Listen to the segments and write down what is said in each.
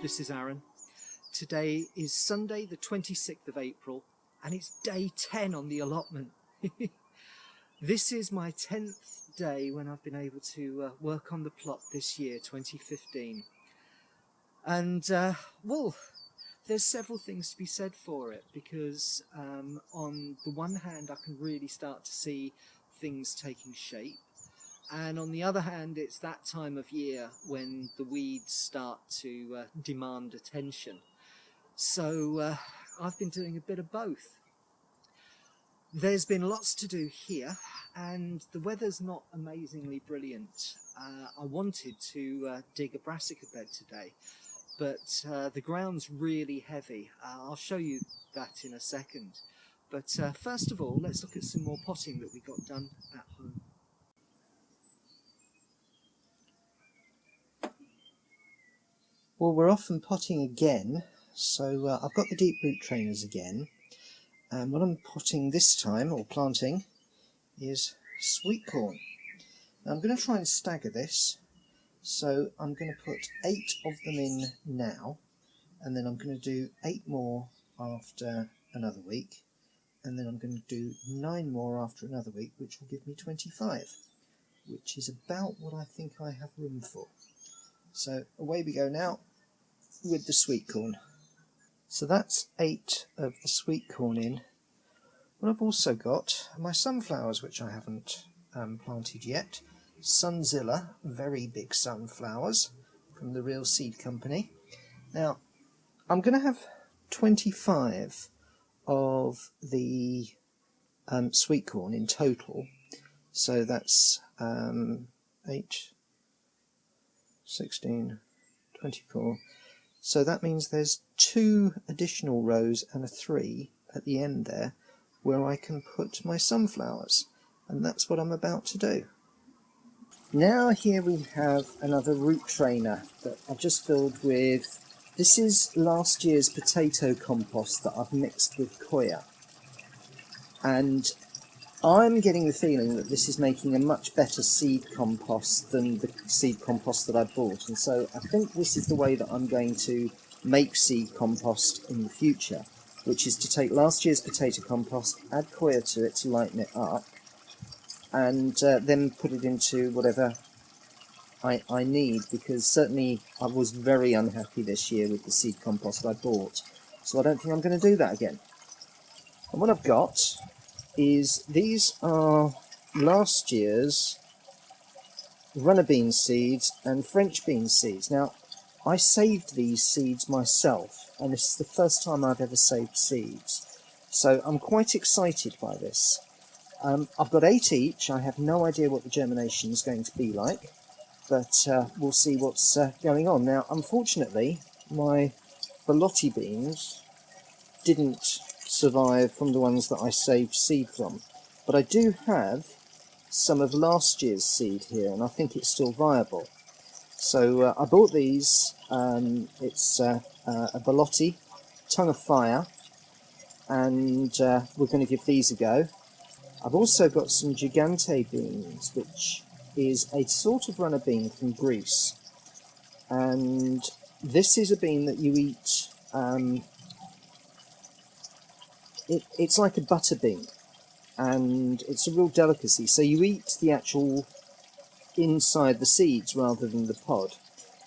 this is Aaron. Today is Sunday the 26th of April and it's day 10 on the allotment. This is my 10th day when I've been able to work on the plot this year, 2015. And, well, there's several things to be said for it because on the one hand I can really start to see things taking shape. And on the other hand, it's that time of year when the weeds start to demand attention. So I've been doing a bit of both. There's been lots to do here, and the weather's not amazingly brilliant. I wanted to dig a brassica bed today, but the ground's really heavy. I'll show you that in a second. But first of all, let's look at some more potting that we got done at home. Well, we're off and potting again, so I've got the deep root trainers again, and what I'm potting this time, or planting, is sweetcorn. Now I'm going to try and stagger this, so I'm going to put 8 of them in now, and then I'm going to do 8 more after another week, and then I'm going to do 9 more after another week, which will give me 25, which is about what I think I have room for. So away we go now with the sweet corn. So that's 8 of the sweet corn in. What I've also got are my sunflowers, which I haven't planted yet. Sunzilla, very big sunflowers from the Real Seed Company. Now I'm going to have 25 of the sweet corn in total. So that's 8, 16, 24. So that means there's 2 additional rows and a 3 at the end there where I can put my sunflowers, and that's what I'm about to do. Now here we have another root trainer that I've just filled with. This is last year's potato compost that I've mixed with coir, and I'm getting the feeling that this is making a much better seed compost than the seed compost that I bought, and so I think this is the way that I'm going to make seed compost in the future, which is to take last year's potato compost, add coir to it to lighten it up, and then put it into whatever I need, because certainly I was very unhappy this year with the seed compost I bought, so I don't think I'm going to do that again. And what I've got is these are last year's runner bean seeds and French bean seeds. Now I saved these seeds myself, and this is the first time I've ever saved seeds, so I'm quite excited by this. I've got 8 each. I have no idea what the germination is going to be like, but we'll see what's going on. Now unfortunately my borlott beans didn't survive from the ones that I saved seed from, but I do have some of last year's seed here, and I think it's still viable. So I bought these. It's a borlott tongue of fire, and we're going to give these a go. I've also got some Gigante beans, which is a sort of runner bean from Greece, and this is a bean that you eat. It's like a butter bean, and it's a real delicacy. So you eat the actual inside the seeds rather than the pod.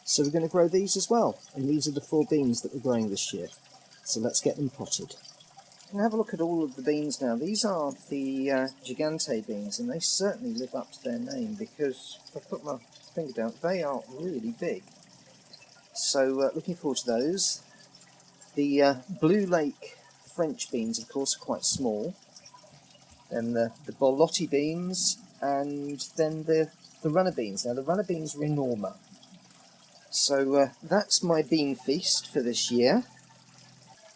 So we're going to grow these as well, and these are the 4 beans that we're growing this year. So let's get them potted. And have a look at all of the beans now. These are the Gigante beans, and they certainly live up to their name, because if I put my finger down, they are really big. So looking forward to those. The Blue Lake French beans, of course, are quite small. Then the borlott beans, and then the runner beans. Now the runner beans are enormous. So that's my bean feast for this year.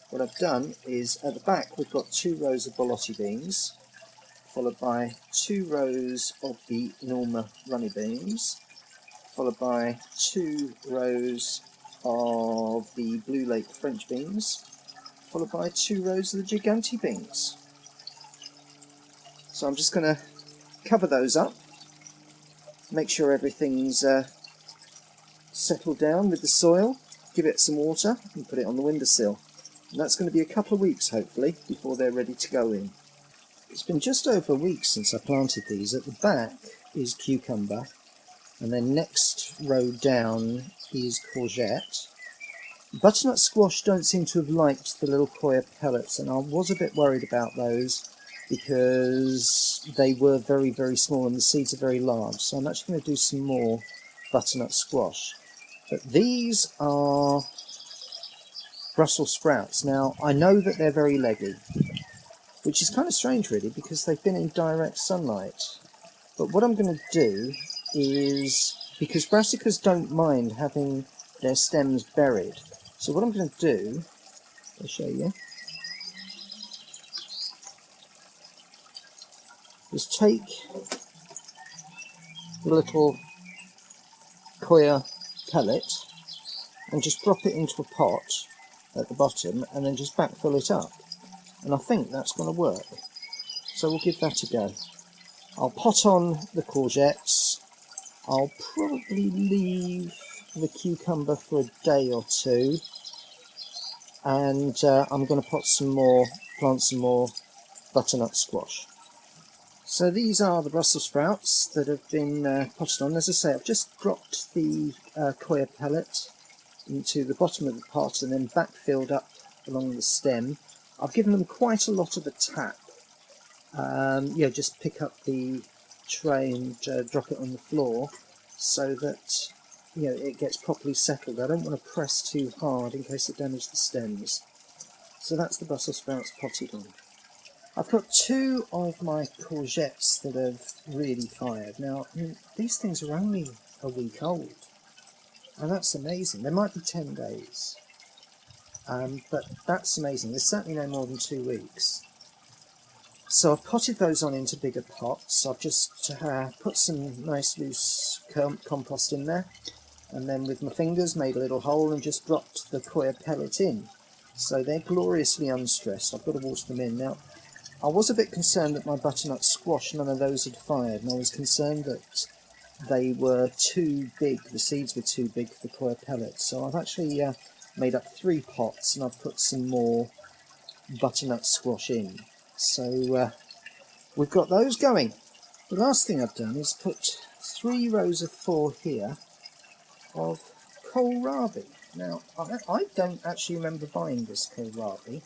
What I've done is at the back we've got 2 rows of borlott beans, followed by 2 rows of the enormous runny beans, followed by 2 rows of the Blue Lake French beans, followed by 2 rows of the Gigante beans. So I'm just going to cover those up, make sure everything's settled down with the soil, give it some water and put it on the windowsill. And that's going to be a couple of weeks, hopefully, before they're ready to go in. It's been just over a week since I planted these. At the back is cucumber, and then next row down is courgette. Butternut squash don't seem to have liked the little coir pellets, and I was a bit worried about those because they were very, very small and the seeds are very large. So I'm actually going to do some more butternut squash. But these are Brussels sprouts. Now, I know that they're very leggy, which is kind of strange really because they've been in direct sunlight. But what I'm going to do is, because brassicas don't mind having their stems buried, so what I'm going to do, I'll show you, is take the little coir pellet and just drop it into a pot at the bottom and then just backfill it up. And I think that's going to work. So we'll give that a go. I'll pot on the courgettes. I'll probably leave the cucumber for a day or two. And I'm going to plant some more butternut squash. So these are the Brussels sprouts that have been potted on. As I say, I've just dropped the coir pellet into the bottom of the pot and then backfilled up along the stem. I've given them quite a lot of a tap. Just pick up the tray and drop it on the floor so that it gets properly settled. I don't want to press too hard in case it damages the stems. So that's the Brussels sprouts potted on. I've got two of my courgettes that have really fired. Now, these things are only a week old, and that's amazing. They might be 10 days, but that's amazing. There's certainly no more than 2 weeks. So I've potted those on into bigger pots. I've just put some nice loose compost in there, and then with my fingers made a little hole and just dropped the coir pellet in. So they're gloriously unstressed. I've got to water them in. Now, I was a bit concerned that my butternut squash, none of those had fired, and I was concerned that they were too big, the seeds were too big for the coir pellets. So I've actually made up 3 pots and I've put some more butternut squash in. So we've got those going. The last thing I've done is put 3 rows of 4 here of kohlrabi. Now, I don't actually remember buying this kohlrabi.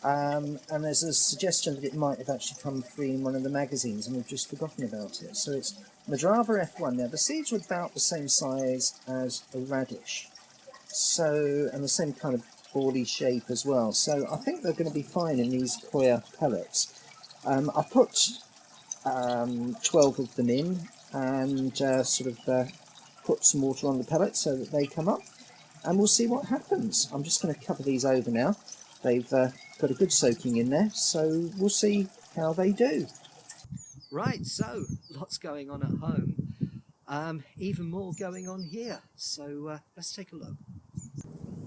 And there's a suggestion that it might have actually come free in one of the magazines and we've just forgotten about it. So it's Madrava F1. Now the seeds are about the same size as a radish, and the same kind of bally shape as well. So I think they're going to be fine in these coir pellets. I've put 12 of them in and put some water on the pellets so that they come up, and we'll see what happens. I'm just going to cover these over now. They've got a good soaking in there, so we'll see how they do. Right, so lots going on at home, even more going on here, so let's take a look.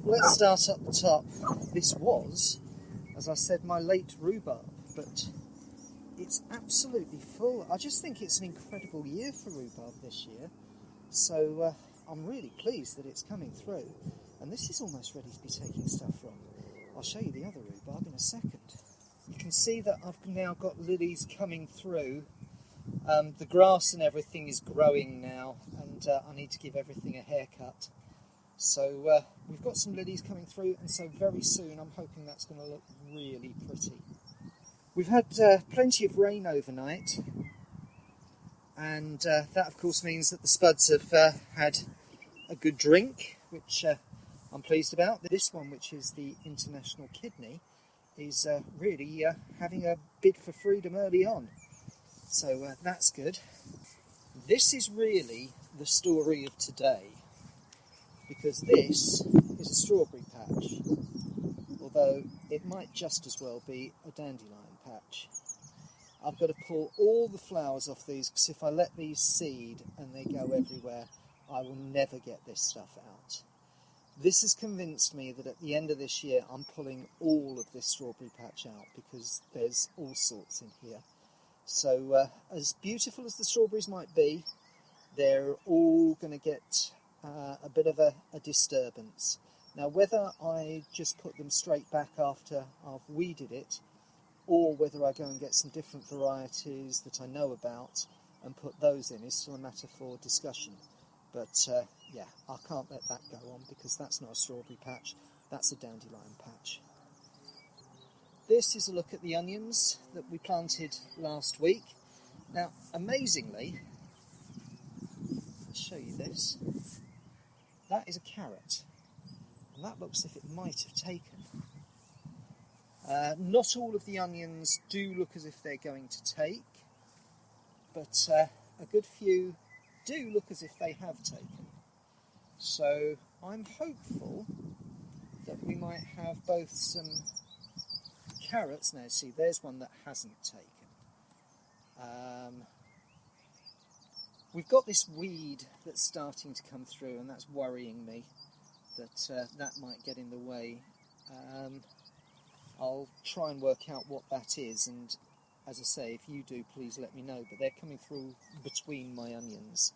Let's start up the top. This was, as I said, my late rhubarb, but it's absolutely full. I just think it's an incredible year for rhubarb this year, so I'm really pleased that it's coming through, and this is almost ready to be taking stuff from. I'll show you the other rhubarb in a second. You can see that I've now got lilies coming through. The grass and everything is growing now, and I need to give everything a haircut. So we've got some lilies coming through, and so very soon I'm hoping that's going to look really pretty. We've had plenty of rain overnight, and that of course means that the spuds have had a good drink, which I'm pleased about. This one, which is the International Kidney, is really having a bid for freedom early on. So that's good. This is really the story of today, because this is a strawberry patch, although it might just as well be a dandelion patch. I've got to pull all the flowers off these, because if I let these seed and they go everywhere, I will never get this stuff out. This has convinced me that at the end of this year I'm pulling all of this strawberry patch out, because there's all sorts in here. So as beautiful as the strawberries might be, they're all going to get a bit of a disturbance. Now whether I just put them straight back after I've weeded it, or whether I go and get some different varieties that I know about and put those in is still a matter for discussion. But yeah, I can't let that go on because that's not a strawberry patch, that's a dandelion patch. This is a look at the onions that we planted last week. Now, amazingly, I'll show you this. That is a carrot, and that looks as if it might have taken. Not all of the onions do look as if they're going to take, but a good few do look as if they have taken. So I'm hopeful that we might have both some carrots. Now see, there's one that hasn't taken. We've got this weed that's starting to come through, and that's worrying me that that might get in the way. I'll try and work out what that is, and as I say, if you do, please let me know. But they're coming through between my onions,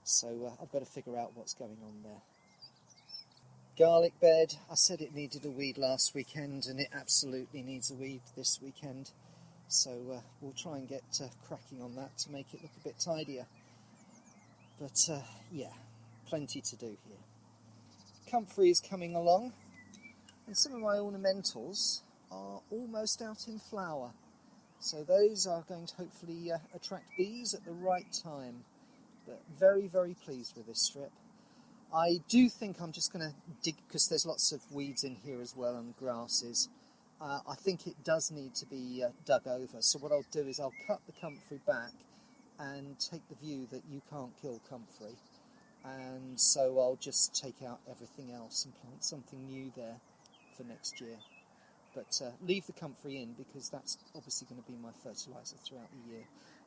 so I've got to figure out what's going on there. Garlic bed, I said it needed a weed last weekend, and it absolutely needs a weed this weekend. So we'll try and get cracking on that to make it look a bit tidier. But yeah, plenty to do here. Comfrey is coming along, and some of my ornamentals are almost out in flower. So those are going to hopefully attract bees at the right time. But very, very pleased with this strip. I do think I'm just going to dig, because there's lots of weeds in here as well and grasses. I think it does need to be dug over. So what I'll do is I'll cut the comfrey back and take the view that you can't kill comfrey. And so I'll just take out everything else and plant something new there for next year. But leave the comfrey in because that's obviously going to be my fertiliser throughout the year.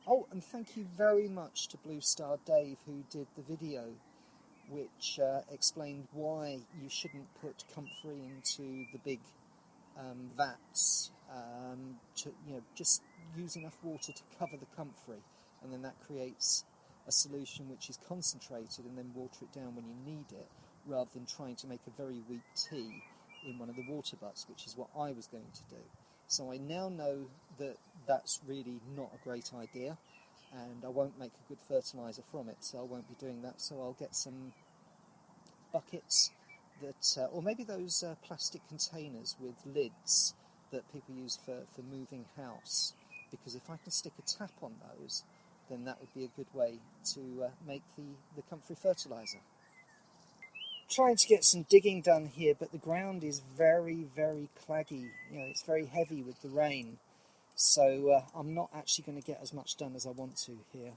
Oh, and thank you very much to Blue Star Dave who did the video which explained why you shouldn't put comfrey into the big vats. Just use enough water to cover the comfrey, and then that creates a solution which is concentrated, and then water it down when you need it, rather than trying to make a very weak tea in one of the water butts, which is what I was going to do. So I now know that that's really not a great idea, and I won't make a good fertiliser from it, so I won't be doing that. So I'll get some buckets that, or maybe those plastic containers with lids that people use for moving house, because if I can stick a tap on those, then that would be a good way to make the comfrey fertiliser. Trying to get some digging done here, but the ground is very, very claggy. It's very heavy with the rain, so I'm not actually going to get as much done as I want to here.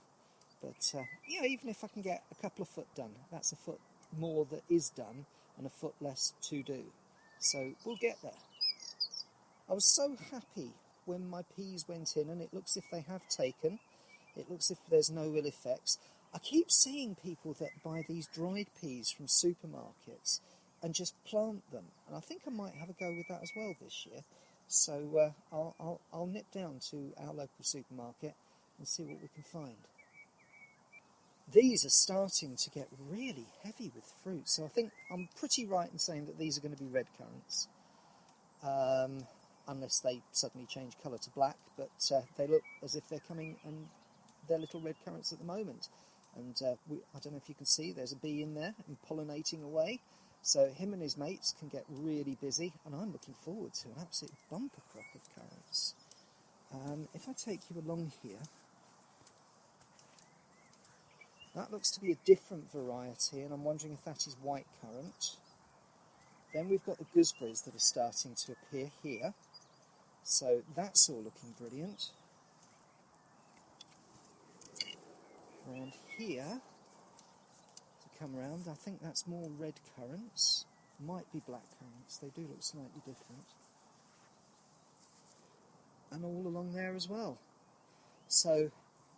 But even if I can get a couple of foot done, that's a foot more that is done and a foot less to do. So we'll get there. I was so happy when my peas went in, and it looks as if they have taken. It looks as if there's no ill effects. I keep seeing people that buy these dried peas from supermarkets and just plant them, and I think I might have a go with that as well this year. So I'll nip down to our local supermarket and see what we can find. These are starting to get really heavy with fruit, so I think I'm pretty right in saying that these are going to be red currants, unless they suddenly change colour to black, but they look as if they're coming, and they're little red currants at the moment. And I don't know if you can see, there's a bee in there and pollinating away, so him and his mates can get really busy, and I'm looking forward to an absolute bumper crop of currants. If I take you along here, that looks to be a different variety, and I'm wondering if that is white currant. Then we've got the gooseberries that are starting to appear here, so that's all looking brilliant. Around here, to come around, I think that's more red currants, might be black currants, they do look slightly different. And all along there as well. So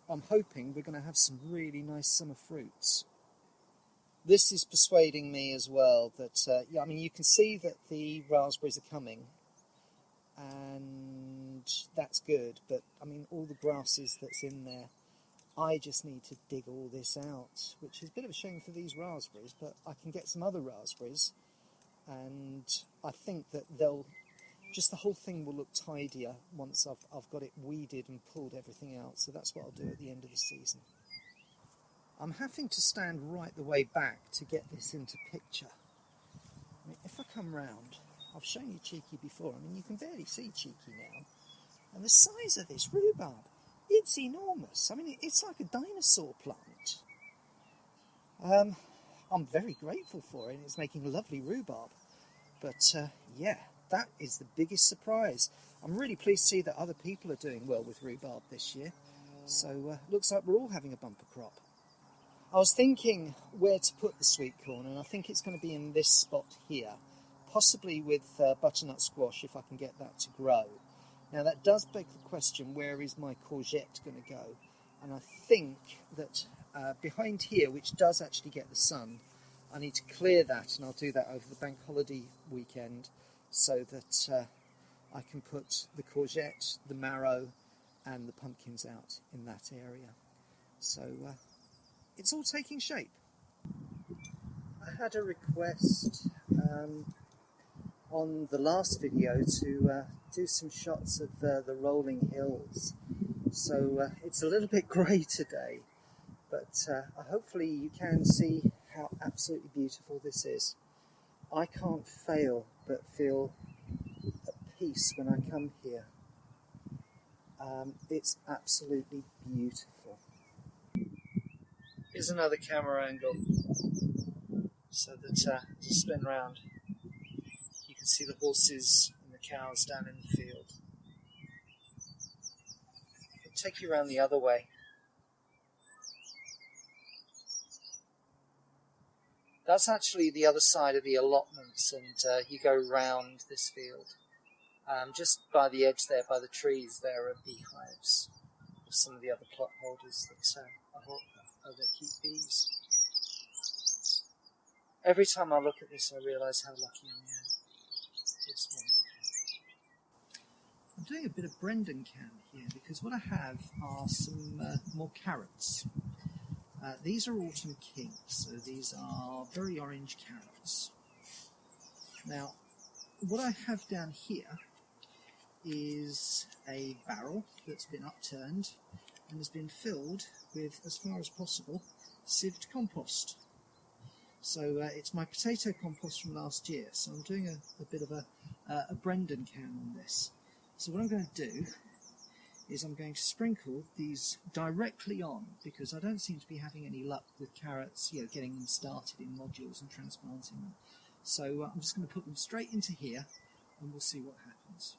I'm hoping we're going to have some really nice summer fruits. This is persuading me as well that, you can see that the raspberries are coming, and that's good, but all the grasses that's in there I just need to dig all this out, which is a bit of a shame for these raspberries, but I can get some other raspberries, and I think that just the whole thing will look tidier once I've got it weeded and pulled everything out, so that's what I'll do at the end of the season. I'm having to stand right the way back to get this into picture. I mean, if I come round, I've shown you Cheeky before, I mean you can barely see Cheeky now, and the size of this rhubarb, it's enormous. I mean, it's like a dinosaur plant. I'm very grateful for it, and it's making lovely rhubarb. But yeah, that is the biggest surprise. I'm really pleased to see that other people are doing well with rhubarb this year. So looks like we're all having a bumper crop. I was thinking where to put the sweet corn, and I think it's going to be in this spot here, possibly with butternut squash if I can get that to grow. Now that does beg the question, where is my courgette going to go? And I think that behind here, which does actually get the sun, I need to clear that, and I'll do that over the bank holiday weekend so that I can put the courgette, the marrow and the pumpkins out in that area. So it's all taking shape. I had a request on the last video to do some shots of the rolling hills, so it's a little bit grey today, but hopefully you can see how absolutely beautiful this is. I can't fail but feel at peace when I come here. It's absolutely beautiful. Here's another camera angle so that as I spin round you can see the horses and the cows down in the field. I'll take you around the other way. That's actually the other side of the allotments, and you go round this field. Just by the edge there, by the trees, there are beehives of some of the other plot holders that keep bees. Every time I look at this, I realise how lucky I am. It's wonderful. I'm doing a bit of Brendan cam here because what I have are some more carrots. These are autumn kings, so these are very orange carrots. Now, what I have down here is a barrel that's been upturned and has been filled with, as far as possible, sieved compost. So it's my potato compost from last year, so I'm doing a bit of a Brendan can on this. So what I'm going to do is I'm going to sprinkle these directly on, because I don't seem to be having any luck with carrots, getting them started in modules and transplanting them. So I'm just going to put them straight into here and we'll see what happens.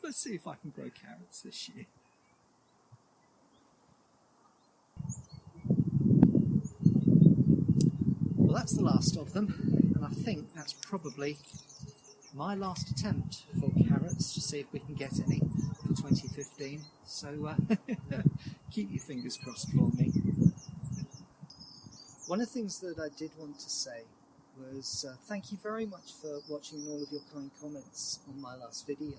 Let's see if I can grow carrots this year. Well, that's the last of them, and I think that's probably my last attempt for carrots to see if we can get any for 2015. So keep your fingers crossed for me. One of the things that I did want to say was thank you very much for watching and all of your kind comments on my last video.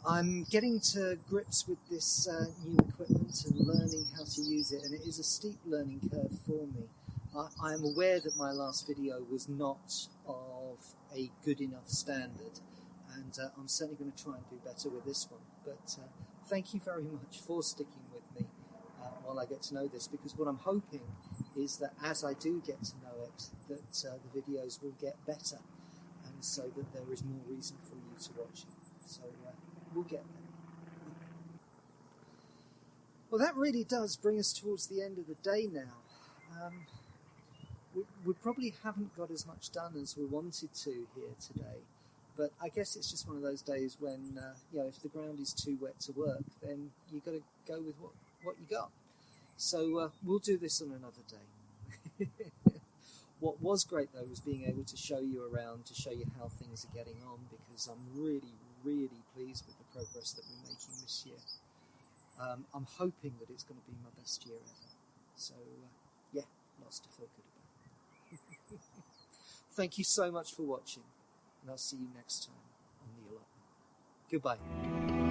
I'm getting to grips with this new equipment and learning how to use it, and it is a steep learning curve for me. I am aware that my last video was not of a good enough standard, and I'm certainly going to try and do better with this one. But thank you very much for sticking with me while I get to know this, because what I'm hoping is that as I do get to know it, that the videos will get better, and so that there is more reason for you to watch it. So we'll get there. Well, that really does bring us towards the end of the day now. We probably haven't got as much done as we wanted to here today, but I guess it's just one of those days when, if the ground is too wet to work, then you've got to go with what you got. So we'll do this on another day. What was great, though, was being able to show you around, to show you how things are getting on, because I'm really, really pleased with the progress that we're making this year. I'm hoping that it's going to be my best year ever. So, yeah, lots to feel good about. Thank you so much for watching, and I'll see you next time on The Allotment. Goodbye.